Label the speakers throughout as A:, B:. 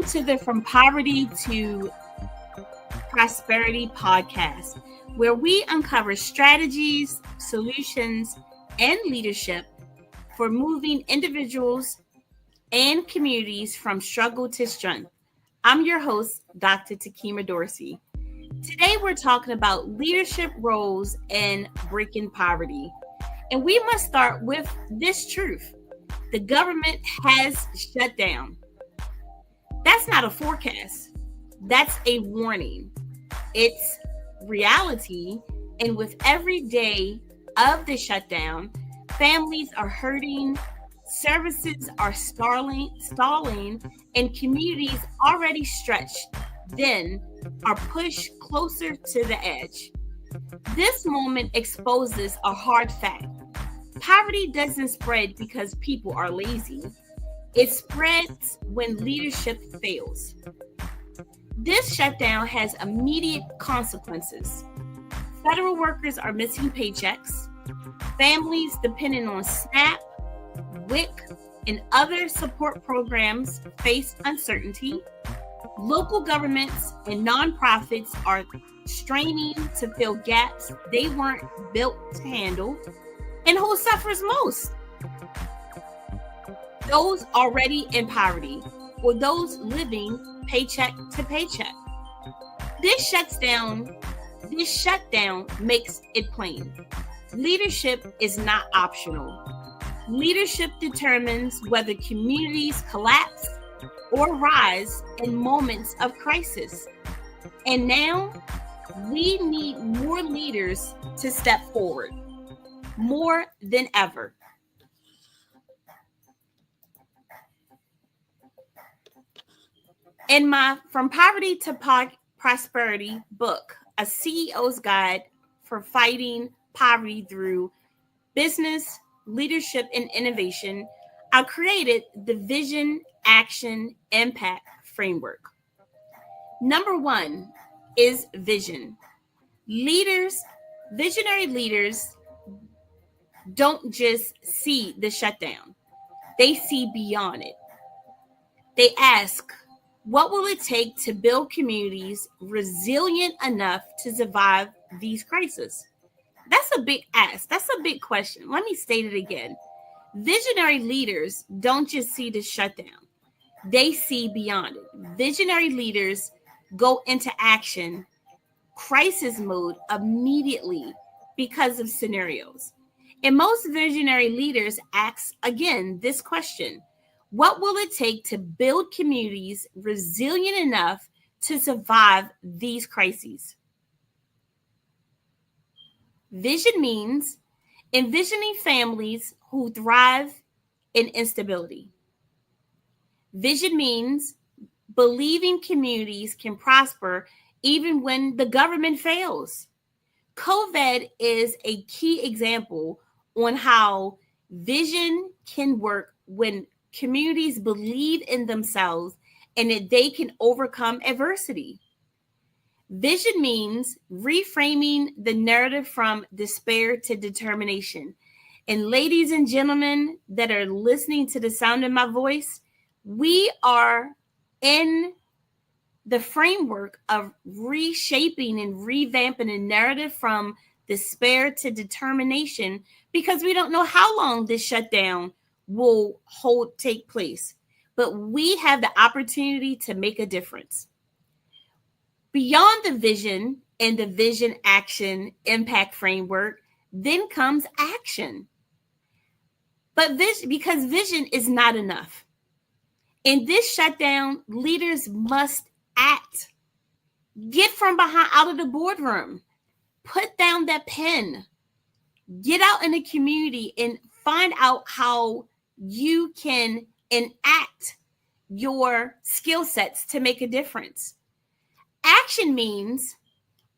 A: to the From Poverty to Prosperity podcast, where we uncover strategies, solutions, and leadership for moving individuals and communities from struggle to strength. I'm your host, Dr. Tekemia Dorsey. Today, we're talking about leadership roles in breaking poverty. And we must start with this truth. The government has shut down. That's not a forecast. That's a warning. It's reality. And with every day of the shutdown, families are hurting, services are stalling, and communities already stretched then are pushed closer to the edge. This moment exposes a hard fact. Poverty doesn't spread because people are lazy. It spreads when leadership fails. This shutdown has immediate consequences. Federal workers are missing paychecks. Families dependent on SNAP, WIC, and other support programs face uncertainty. Local governments and nonprofits are straining to fill gaps they weren't built to handle. And who suffers most? Those already in poverty or those living paycheck to paycheck. This shutdown makes it plain. Leadership is not optional. Leadership determines whether communities collapse or rise in moments of crisis. And now we need more leaders to step forward, more than ever. In my From Poverty to Prosperity book, A CEO's Guide for Fighting Poverty Through Business, Leadership, and Innovation, I created the Vision, Action, Impact framework. Number one is vision. Visionary leaders don't just see the shutdown. They see beyond it. They ask, what will it take to build communities resilient enough to survive these crises? That's a big ask. That's a big question. Let me state it again. Visionary leaders don't just see the shutdown. They see beyond it. Visionary leaders go into action, crisis mode immediately because of scenarios. And most visionary leaders ask, again, this question. What will it take to build communities resilient enough to survive these crises? Vision means envisioning families who thrive in instability. Vision means believing communities can prosper even when the government fails. COVID is a key example on how vision can work when communities believe in themselves and that they can overcome adversity. Vision means reframing the narrative from despair to determination. And ladies and gentlemen that are listening to the sound of my voice, we are in the framework of reshaping and revamping the narrative from despair to determination because we don't know how long this shutdown will take place. But we have the opportunity to make a difference. Beyond the vision and the vision, action, impact framework, then comes action. But because vision is not enough. In this shutdown, leaders must act. Get from behind, out of the boardroom. Put down that pen. Get out in the community and find out how you can enact your skill sets to make a difference. Action means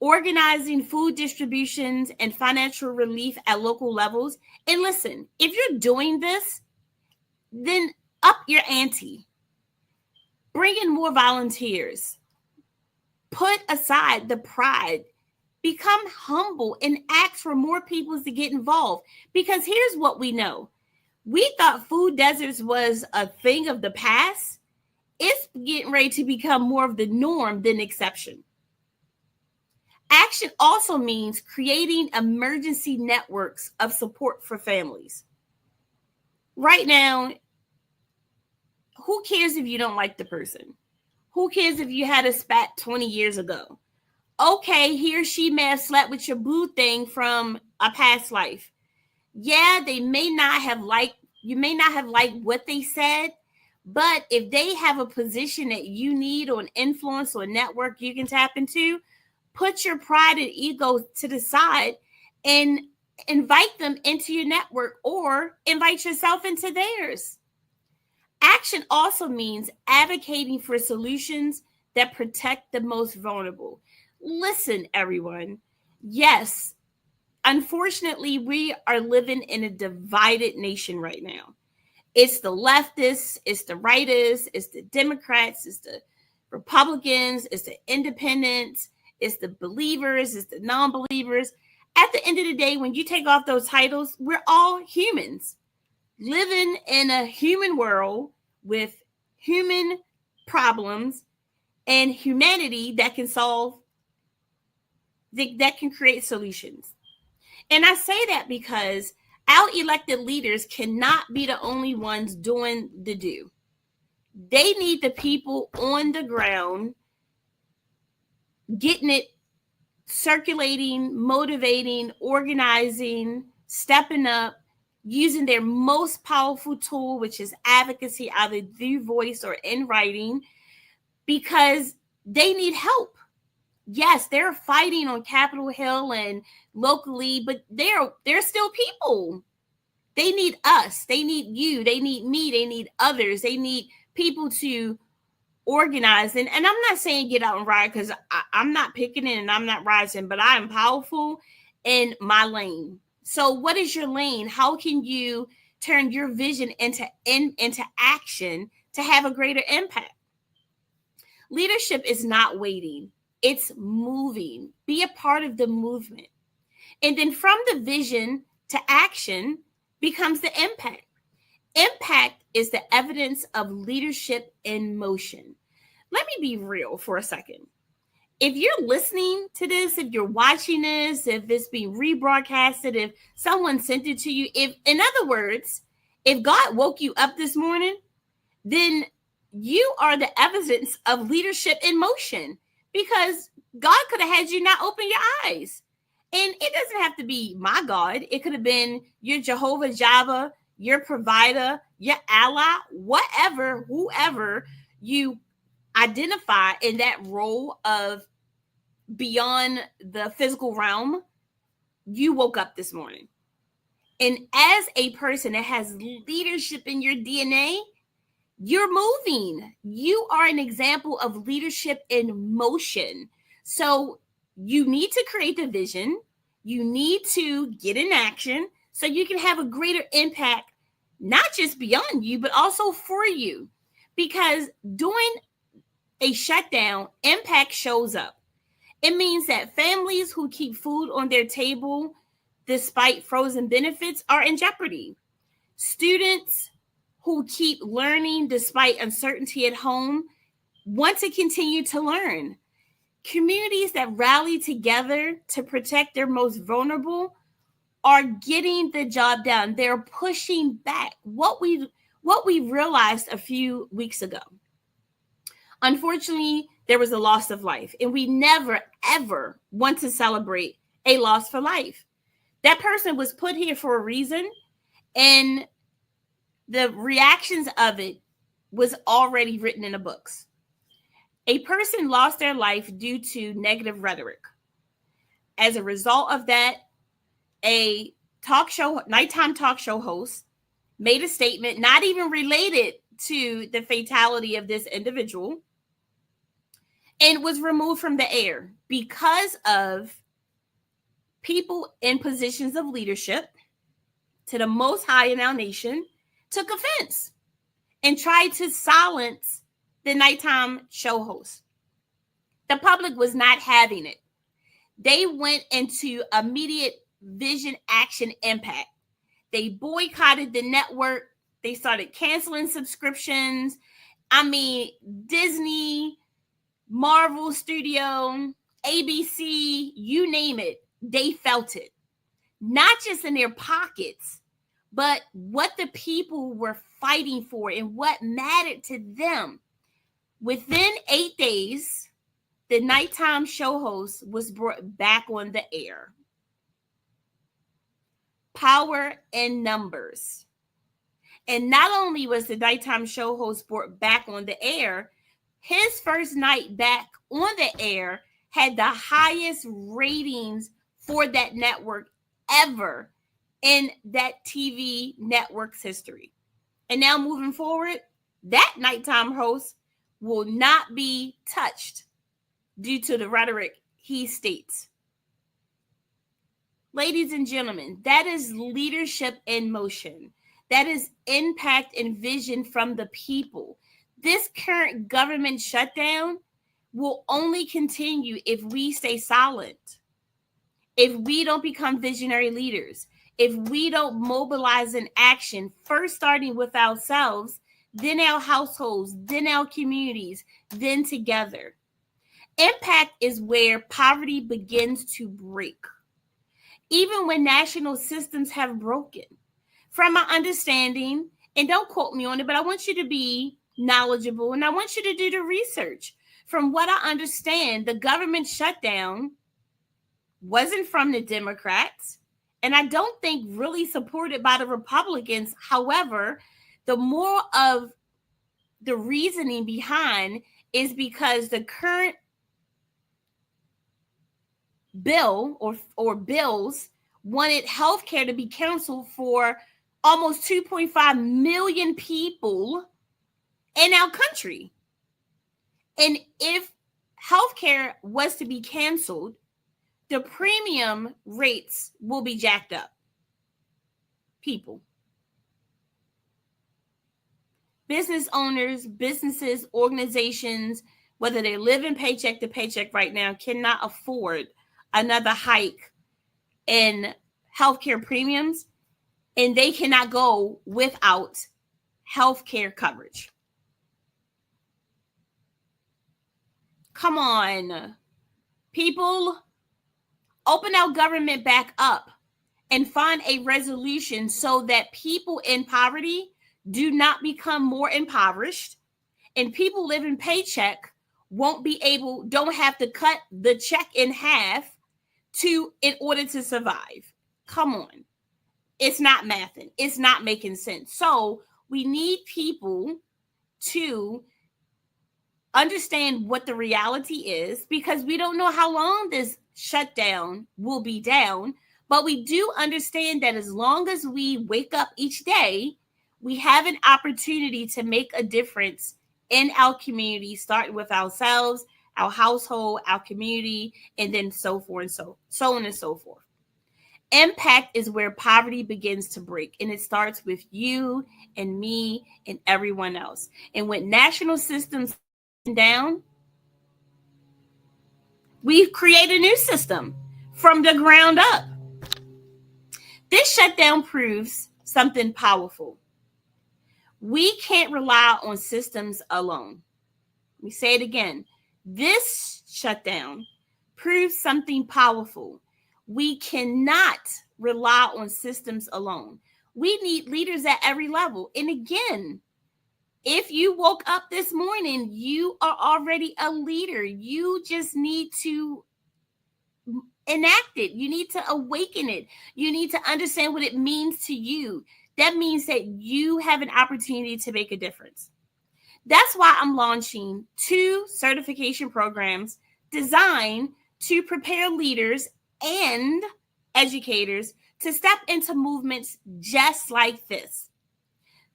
A: organizing food distributions and financial relief at local levels. And listen, if you're doing this, then up your ante. Bring in more volunteers. Put aside the pride. Become humble and ask for more people to get involved. Because here's what we know. We thought food deserts was a thing of the past. It's getting ready to become more of the norm than exception. Action also means creating emergency networks of support for families. Right now, who cares if you don't like the person? Who cares if you had a spat 20 years ago? Okay, he or she may have slept with your boo thing from a past life. Yeah, they may not have liked, you may not have liked what they said, but if they have a position that you need or an influence or a network you can tap into, put your pride and ego to the side and invite them into your network or invite yourself into theirs. Action also means advocating for solutions that protect the most vulnerable. Listen, everyone. Yes, unfortunately, we are living in a divided nation right now. It's the leftists, it's the rightists, it's the Democrats, it's the Republicans, it's the independents, it's the believers, it's the non-believers. At the end of the day, when you take off those titles, we're all humans living in a human world with human problems and humanity that can solve, that can create solutions. And I say that because our elected leaders cannot be the only ones doing the do. They need the people on the ground getting it circulating, motivating, organizing, stepping up, using their most powerful tool, which is advocacy, either through voice or in writing, because they need help. Yes, they're fighting on Capitol Hill and locally, but they're still people. They need us. They need you. They need me. They need others. They need people to organize. And I'm not saying get out and ride, because I'm not picking it and I'm not rising, but I am powerful in my lane. So what is your lane? How can you turn your vision into action to have a greater impact? Leadership is not waiting. It's moving. Be a part of the movement. And then from the vision to action becomes the impact. Impact is the evidence of leadership in motion. Let me be real for a second. If you're listening to this, if you're watching this, if it's being rebroadcasted, if someone sent it to you, if, in other words, if God woke you up this morning, then you are the evidence of leadership in motion, because God could have had you not open your eyes. And it doesn't have to be my God. It could have been your Jehovah Jireh, your provider, your ally, whatever, whoever you identify in that role of beyond the physical realm. You woke up this morning. And as a person that has leadership in your DNA, you're moving. You are an example of leadership in motion. So you need to create the vision. You need to get in action so you can have a greater impact, not just beyond you, but also for you. Because doing a shutdown, impact shows up. It means that families who keep food on their table despite frozen benefits are in jeopardy. Students who keep learning despite uncertainty at home want to continue to learn. Communities that rally together to protect their most vulnerable are getting the job done. They're pushing back what we realized a few weeks ago. Unfortunately, there was a loss of life, and we never, ever want to celebrate a loss for life. That person was put here for a reason, and the reactions of it was already written in the books. A person lost their life due to negative rhetoric. As a result of that, a nighttime talk show host made a statement not even related to the fatality of this individual, and was removed from the air because of people in positions of leadership to the most high in our nation took offense and tried to silence the nighttime show host. The public was not having it. They went into immediate vision, action, impact. They boycotted the network. They started canceling subscriptions. I mean, Disney, Marvel Studio, ABC, you name it, they felt it. Not just in their pockets, but what the people were fighting for and what mattered to them. Within 8 days, the nighttime show host was brought back on the air. Power in numbers. And not only was the nighttime show host brought back on the air, his first night back on the air had the highest ratings for that network ever in that TV network's history. And now moving forward, that nighttime host will not be touched due to the rhetoric he states. Ladies and gentlemen, that is leadership in motion. That is impact and vision from the people. This current government shutdown will only continue if we stay silent, if we don't become visionary leaders, if we don't mobilize in action, first starting with ourselves, then our households, then our communities, then together. Impact is where poverty begins to break. Even when national systems have broken. From my understanding, and don't quote me on it, but I want you to be knowledgeable and I want you to do the research. From what I understand, the government shutdown wasn't from the Democrats, and I don't think really supported by the Republicans. However, the more of the reasoning behind is because the current bill or bills wanted healthcare to be canceled for almost 2.5 million people in our country. And if healthcare was to be canceled, the premium rates will be jacked up. People. Business owners, businesses, organizations, whether they live in paycheck to paycheck right now, cannot afford another hike in healthcare premiums, and they cannot go without healthcare coverage. Come on, people, open our government back up and find a resolution so that people in poverty do not become more impoverished, and people living paycheck don't have to cut the check in half in order to survive. Come on. It's not mathing. It's not making sense. So we need people to understand what the reality is, because we don't know how long this shutdown will be down, but we do understand that as long as we wake up each day, we have an opportunity to make a difference in our community, starting with ourselves, our household, our community, and then so forth and so on and so forth. Impact is where poverty begins to break, and it starts with you and me and everyone else. And when national systems down, we create a new system from the ground up. This shutdown proves something powerful. We can't rely on systems alone. Let me say it again. This shutdown proves something powerful. We cannot rely on systems alone. We need leaders at every level. And again, if you woke up this morning, you are already a leader. You just need to enact it. You need to awaken it. You need to understand what it means to you. That means that you have an opportunity to make a difference. That's why I'm launching 2 certification programs designed to prepare leaders and educators to step into movements just like this.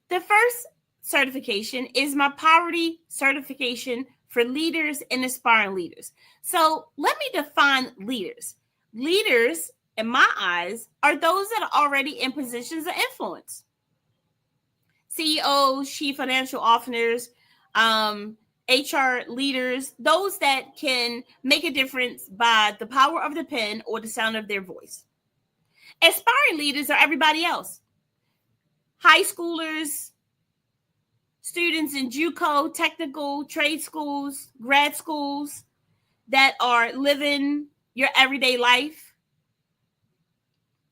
A: The first certification is my poverty certification for leaders and aspiring leaders. So let me define leaders. Leaders, in my eyes, are those that are already in positions of influence. CEOs, chief financial officers, HR leaders, those that can make a difference by the power of the pen or the sound of their voice. Aspiring leaders are everybody else. High schoolers, students in JUCO, technical, trade schools, grad schools that are living your everyday life.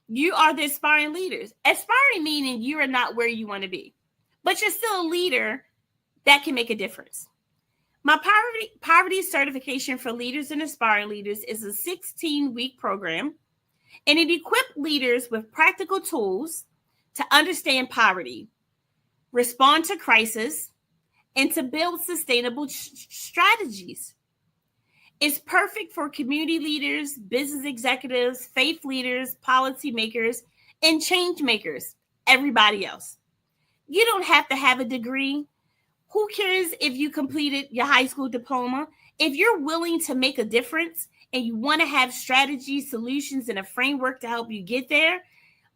A: You are the aspiring leaders. Aspiring meaning you are not where you want to be, but you're still a leader that can make a difference. My poverty certification for leaders and aspiring leaders is a 16-week program, and it equips leaders with practical tools to understand poverty, respond to crisis, and to build sustainable strategies. It's perfect for community leaders, business executives, faith leaders, policymakers, and change makers, everybody else. You don't have to have a degree. Who cares if you completed your high school diploma? If you're willing to make a difference and you want to have strategies, solutions, and a framework to help you get there,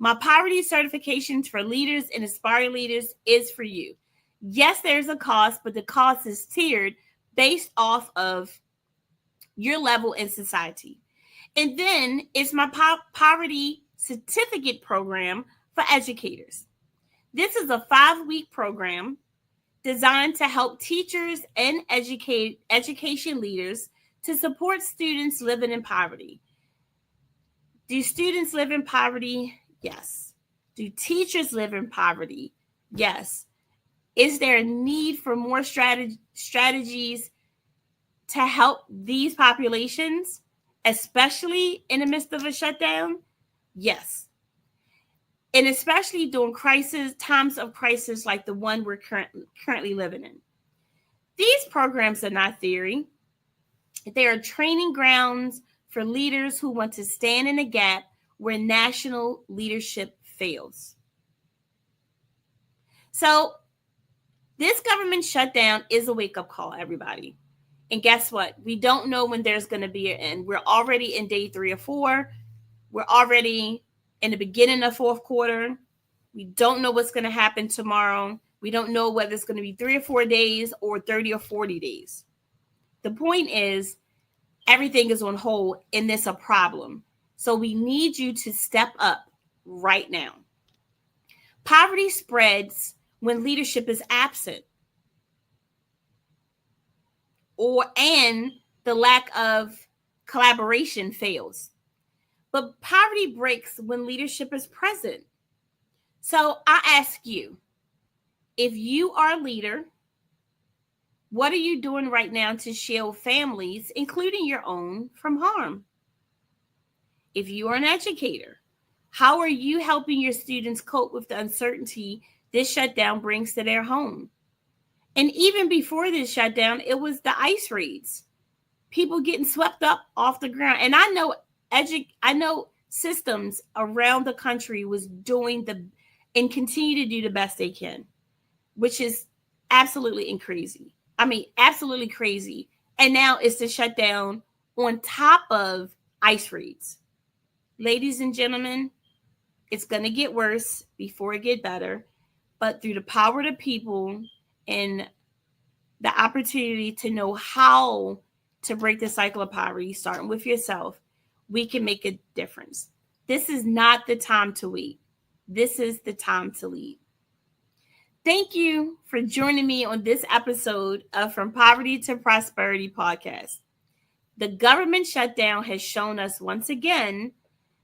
A: my poverty certifications for leaders and aspiring leaders is for you. Yes, there's a cost, but the cost is tiered based off of your level in society. And then it's my poverty certificate program for educators. This is a 5-week program designed to help teachers and education leaders to support students living in poverty. Do students live in poverty? Yes. Do teachers live in poverty? Yes. Is there a need for more strategies to help these populations, especially in the midst of a shutdown? Yes. And especially during times of crisis like the one we're currently living in. These programs are not theory. They are training grounds for leaders who want to stand in a gap where national leadership fails. So this government shutdown is a wake-up call, everybody. And guess what? We don't know when there's going to be an end. We're already in day 3 or 4. We're already in the beginning of fourth quarter. We don't know what's going to happen tomorrow. We don't know whether it's going to be 3 or 4 days or 30 or 40 days. The point is, everything is on hold and it's a problem. So we need you to step up right now. Poverty spreads when leadership is absent, and the lack of collaboration fails. But poverty breaks when leadership is present. So I ask you, if you are a leader, what are you doing right now to shield families, including your own, from harm? If you are an educator, how are you helping your students cope with the uncertainty this shutdown brings to their home? And even before this shutdown, it was the ICE raids, people getting swept up off the ground. And I know systems around the country was doing and continue to do the best they can, which is absolutely crazy. Absolutely crazy. And now it's the shutdown on top of ICE raids. Ladies and gentlemen, it's going to get worse before it get better. But through the power of the people and the opportunity to know how to break the cycle of poverty, starting with yourself, we can make a difference. This is not the time to wait. This is the time to lead. Thank you for joining me on this episode of From Poverty to Prosperity podcast. The government shutdown has shown us once again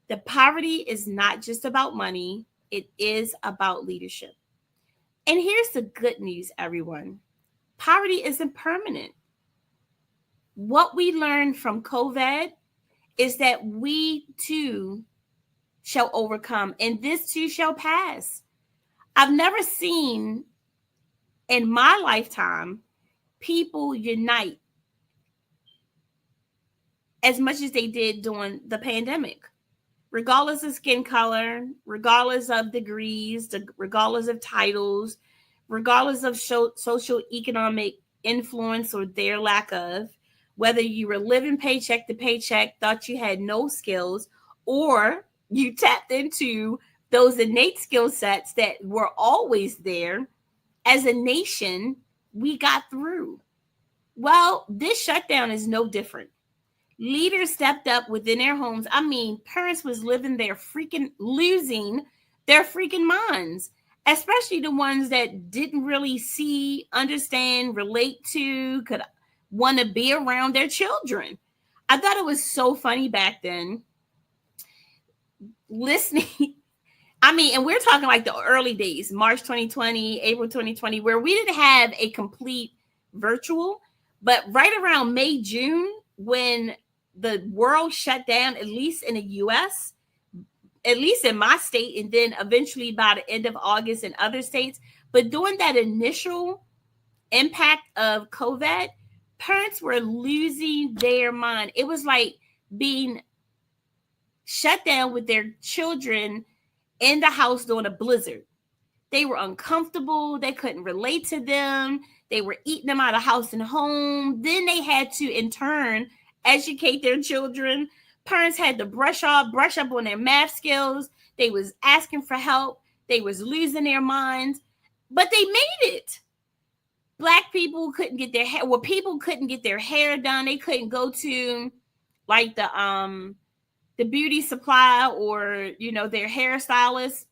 A: that poverty is not just about money, it is about leadership. And here's the good news, everyone. Poverty isn't permanent. What we learned from COVID is that we too shall overcome, and this too shall pass. I've never seen in my lifetime people unite as much as they did during the pandemic, regardless of skin color, regardless of degrees, regardless of titles, regardless of social economic influence or their lack of, whether you were living paycheck to paycheck, thought you had no skills, or you tapped into those innate skill sets that were always there. As a nation, we got through. Well, this shutdown is no different. Leaders stepped up within their homes. Parents was losing their freaking minds especially the ones that didn't really see, understand, relate to, could want to be around their children. I thought it was so funny back then listening. I mean, and we're talking like the early days, March 2020, April 2020, where we didn't have a complete virtual, but right around May, June, when the world shut down, at least in the US, at least in my state, and then eventually by the end of August in other states. But during that initial impact of COVID, parents were losing their mind. It was like being shut down with their children in the house during a blizzard. They were uncomfortable. They couldn't relate to them. They were eating them out of house and home. Then they had to, in turn, educate their children. Parents had to brush up on their math skills. They was asking for help. They was losing their minds, but they made it. Black people couldn't get their hair. Well, people couldn't get their hair done. They couldn't go to like the beauty supply or, you know, their hairstylist.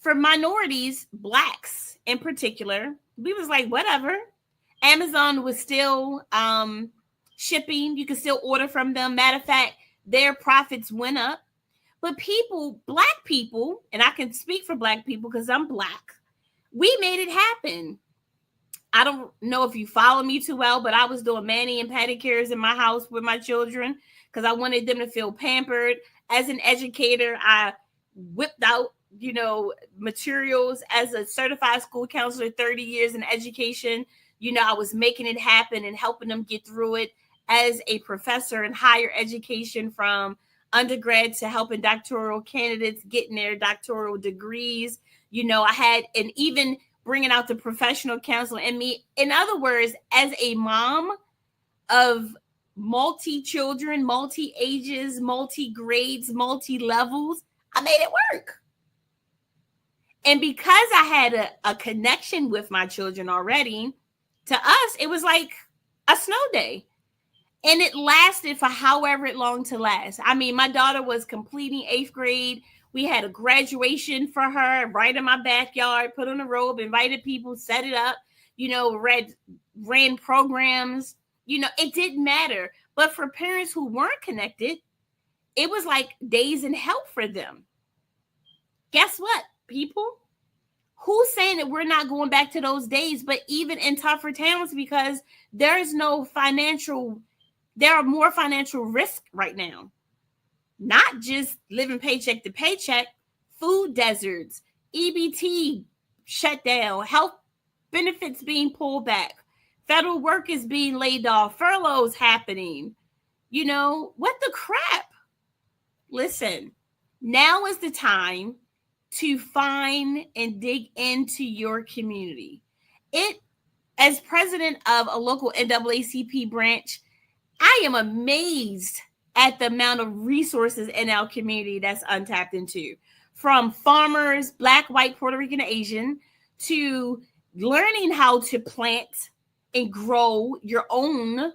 A: For minorities, blacks in particular, we was like, whatever. Amazon was still shipping. You could still order from them. Matter of fact, their profits went up. But people, black people, and I can speak for black people because I'm black, we made it happen. I don't know if you follow me too well, but I was doing mani and pedicures in my house with my children because I wanted them to feel pampered. As an educator, I whipped out, you know, materials as a certified school counselor, 30 years in education. You know, I was making it happen and helping them get through it as a professor in higher education, from undergrad to helping doctoral candidates getting their doctoral degrees. You know, I had, and even bringing out the professional counsel in me. In other words, as a mom of multi-children, multi-ages, multi-grades, multi-levels, I made it work. And because I had a connection with my children already, to us, it was like a snow day. And it lasted for however long to last. I mean, my daughter was completing 8th grade. We had a graduation for her right in my backyard, put on a robe, invited people, set it up, you know, ran programs. You know, it didn't matter. But for parents who weren't connected, it was like days in hell for them. Guess what, people? Who's saying that we're not going back to those days, but even in tougher towns, because there are more financial risk right now. Not just living paycheck to paycheck, food deserts, EBT shut down, health benefits being pulled back, federal workers being laid off, furloughs happening. You know, what the crap? Listen, now is the time to find and dig into your community. As president of a local NAACP branch, I am amazed at the amount of resources in our community that's untapped into, from farmers, Black, white, Puerto Rican, Asian, to learning how to plant and grow your own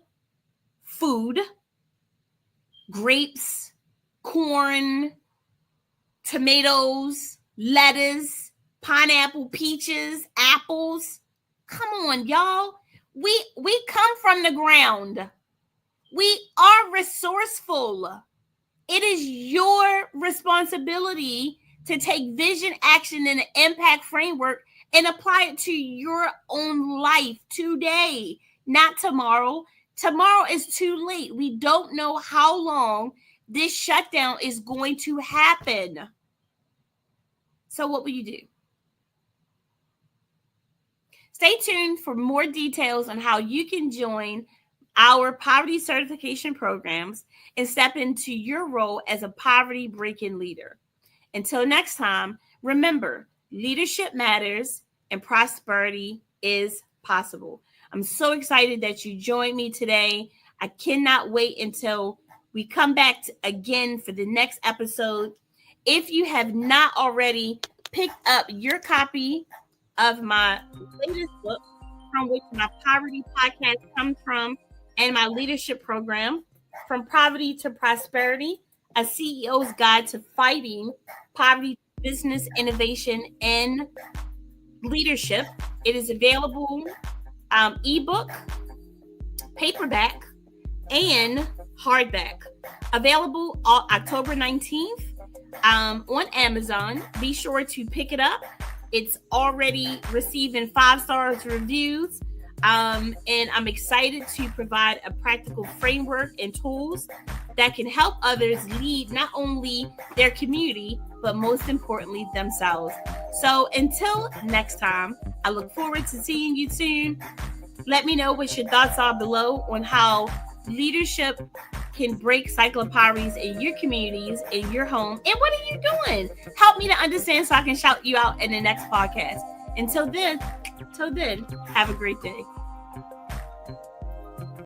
A: food, grapes, corn, tomatoes, lettuce, pineapple, peaches, apples. Come on, y'all. We come from the ground. We are resourceful. It is your responsibility to take vision, action, and an impact framework and apply it to your own life today, not tomorrow. Tomorrow is too late. We don't know how long this shutdown is going to happen. So what will you do? Stay tuned for more details on how you can join our poverty certification programs and step into your role as a poverty breaking leader. Until next time, remember, leadership matters and prosperity is possible. I'm so excited that you joined me today. I cannot wait until we come back again for the next episode. If you have not already picked up your copy of my latest book, from which my poverty podcast comes from, and my leadership program, From Poverty to Prosperity, a CEO's Guide to Fighting Poverty business innovation and leadership. It is available ebook, paperback, and hardback. Available October 19th on Amazon. Be sure to pick it up. It's already receiving 5 stars reviews. And I'm excited to provide a practical framework and tools that can help others lead not only their community, but most importantly, themselves. So until next time, I look forward to seeing you soon. Let me know what your thoughts are below on how leadership can break cycle of poverty in your communities, in your home, and what are you doing? Help me to understand so I can shout you out in the next podcast. Until then, have a great day.